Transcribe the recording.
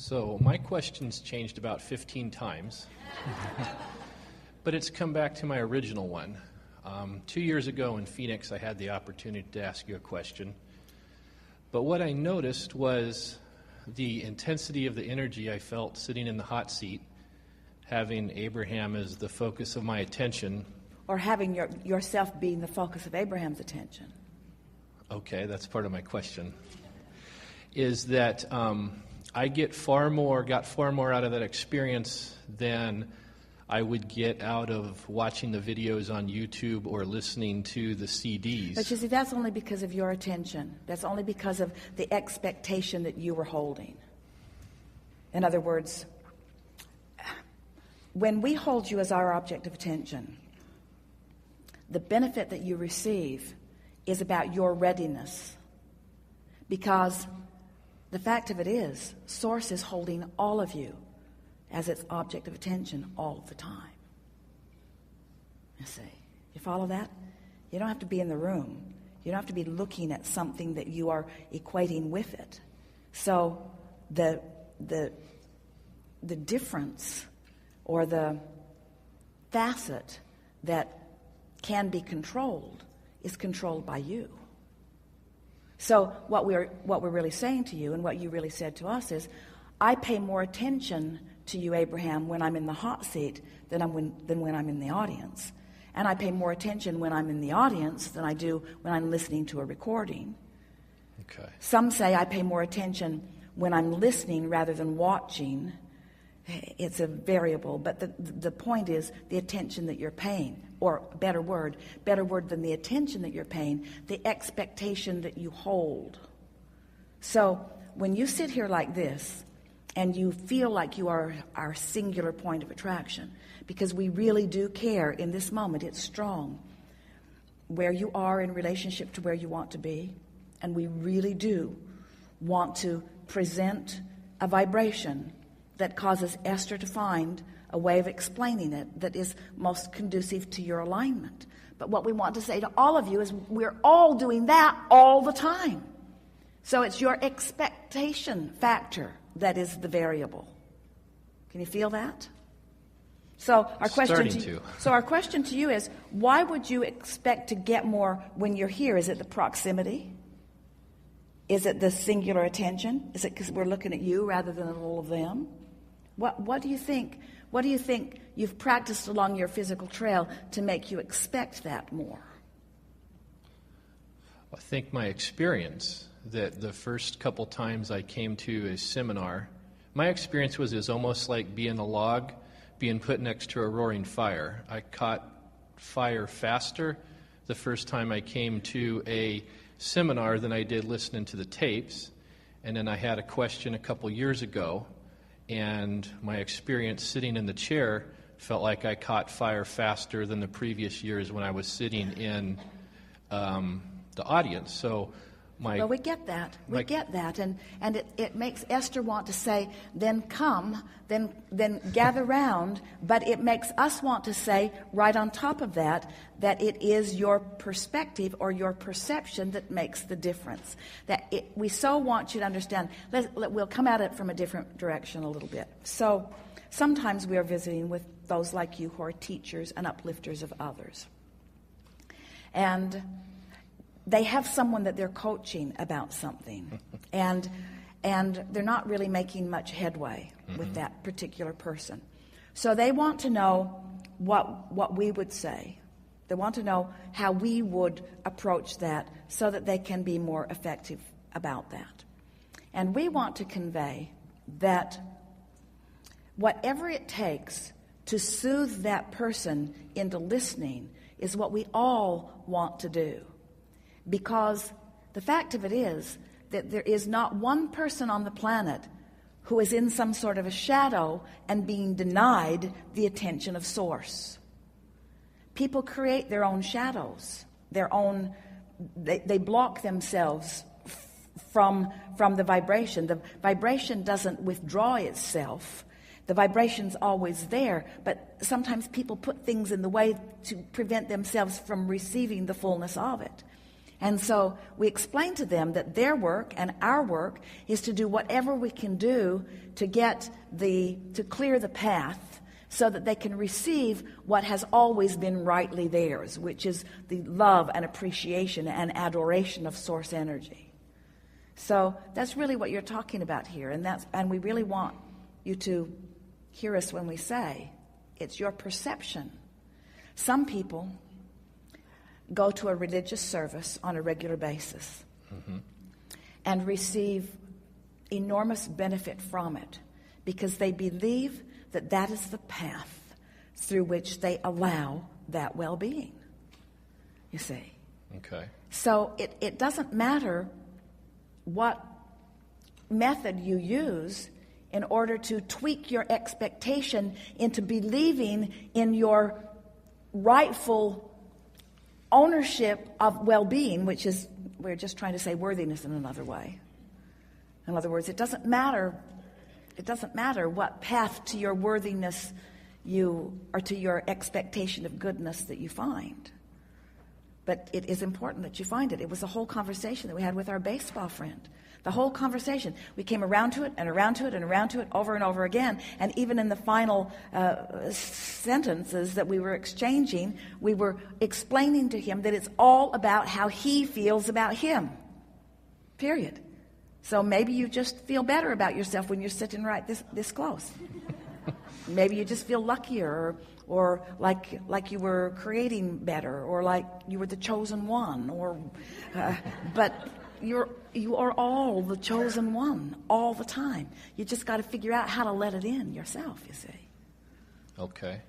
So my question's changed about 15 times, but it's come back to my original one. 2 years ago in Phoenix, I had the opportunity to ask you a question, but what I noticed was the intensity of the energy I felt sitting in the hot seat, having Abraham as the focus of my attention. Or having yourself being the focus of Abraham's attention. Okay, that's part of my question. Is that I got far more out of that experience than I would get out of watching the videos on YouTube or listening to the CDs. But you see, that's only because of your attention. That's only because of the expectation that you were holding. In other words, when we hold you as our object of attention, the benefit that you receive is about your readiness. Because the fact of it is, Source is holding all of you as its object of attention all the time. You see, you follow that? You don't have to be in the room. You don't have to be looking at something that you are equating with it. So the difference or the facet that can be controlled is controlled by you. So what we're really saying to you and what you really said to us is, I pay more attention to you, Abraham, when I'm in the hot seat than when I'm in the audience. And I pay more attention when I'm in the audience than I do when I'm listening to a recording. Okay. Some say I pay more attention when I'm listening rather than watching. It's a variable, but the point is the attention that you're paying, or better word than the attention that you're paying, the expectation that you hold. So when you sit here like this and you feel like you are our singular point of attraction, because we really do care in this moment, it's strong, where you are in relationship to where you want to be, and we really do want to present a vibration that causes Esther to find a way of explaining it that is most conducive to your alignment. But what we want to say to all of you is we're all doing that all the time. So it's your expectation factor that is the variable. Can you feel that? So our question to you is, why would you expect to get more when you're here? Is it the proximity? Is it the singular attention? Is it because we're looking at you rather than at all of them? What do you think? What do you think you've practiced along your physical trail to make you expect that more? I think my experience that the first couple times I came to a seminar, my experience was almost like being a log being put next to a roaring fire. I caught fire faster the first time I came to a seminar than I did listening to the tapes. And then I had a question a couple years ago, and my experience sitting in the chair felt like I caught fire faster than the previous years when I was sitting in the audience. So well, we get that. We get that. And it makes Esther want to say, then come, then gather round. But it makes us want to say, right on top of that it is your perspective or your perception that makes the difference. We so want you to understand. We'll come at it from a different direction a little bit. So sometimes we are visiting with those like you who are teachers and uplifters of others. And they have someone that they're coaching about something, and they're not really making much headway with that particular person. So they want to know what we would say. They want to know how we would approach that so that they can be more effective about that. And we want to convey that whatever it takes to soothe that person into listening is what we all want to do. Because the fact of it is that there is not one person on the planet who is in some sort of a shadow and being denied the attention of Source. People create their own shadows, they block themselves from the vibration. The vibration doesn't withdraw itself. The vibration's always there, but sometimes people put things in the way to prevent themselves from receiving the fullness of it. And so we explain to them that their work and our work is to do whatever we can do to to clear the path so that they can receive what has always been rightly theirs, which is the love and appreciation and adoration of source energy. So that's really what you're talking about here, and we really want you to hear us when we say it's your perception. Some people go to a religious service on a regular basis and receive enormous benefit from it because they believe that that is the path through which they allow that well-being, you see. Okay. So it doesn't matter what method you use in order to tweak your expectation into believing in your rightful ownership of well-being, which is, we're just trying to say worthiness in another way. In other words, it doesn't matter what path to your worthiness or to your expectation of goodness that you find. But it is important that you find it. It was a whole conversation that we had with our baseball friend. The whole conversation. We came around to it and around to it and around to it over and over again. And even in the final sentences that we were exchanging, we were explaining to him that it's all about how he feels about him. Period. So maybe you just feel better about yourself when you're sitting right this close. Maybe you just feel luckier or like you were creating better or like you were the chosen one. But you are all the chosen one all the time. You just got to figure out how to let it in yourself, you see. Okay.